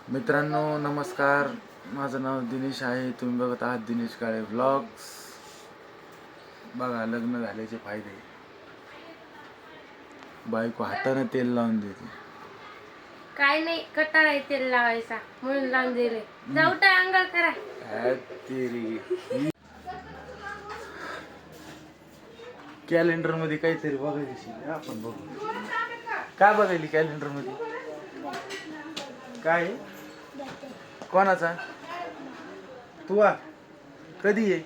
मित्रांनो नमस्कार, माझं नाव दिनेश आहे. तुम्ही बघत आहात दिनेश काळे व्लॉग्स. बघा, लग्न झाल्याचे फायदे. बायको हाताने तेल लावून देते. काय नाही, कटाळा आहे तेल लावायचा म्हणून लावून दिले. जाऊ टाय अंगाल करा. कॅलेंडर मध्ये काहीतरी बघायची आपण. बघू काय बघायली कॅलेंडर मध्ये. काय कोणाचा? तू कधी आहे?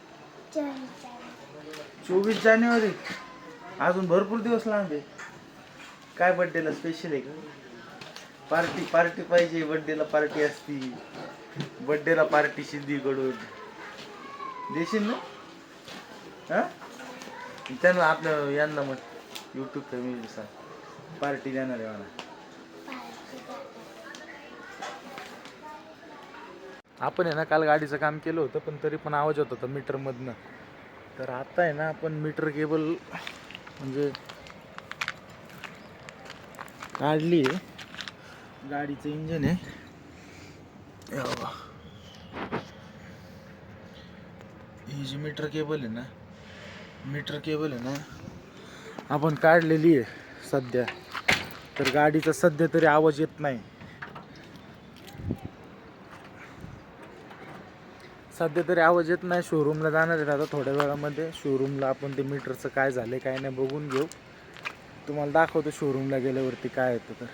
24 जानेवारी. अजून भरपूर दिवस लांब आहे. काय बर्थडेला स्पेशल आहे का? पार्टी पाहिजे. बर्थडेला पार्टी असती. बर्थडेला पार्टी सिद्धीकडून देशील ना? हा, त्यांना आपल्या यांना मग यूट्यूब फॅमिली सांग पार्टी देणार आहे मला. आपण आहे ना काल गाडीचं काम केलं होतं, पण तरी पण आवाज होत होता मीटरमधनं. तर आता आहे ना आपण मीटर केबल म्हणजे काढली आहे. गाडीचं इंजन आहे. ही जी मीटर केबल आहे ना आपण काढलेली आहे सध्या. तर गाडीचा सध्या तरी आवाज येत नाही. शोरूमला जाणार आहे आता थोड्या वेळामध्ये. शोरूमला आपण ते मीटरचं काय झालं काय नाही बघून घेऊ. तुम्हाला दाखवतो शोरूमला गेल्यावरती काय येतं तर.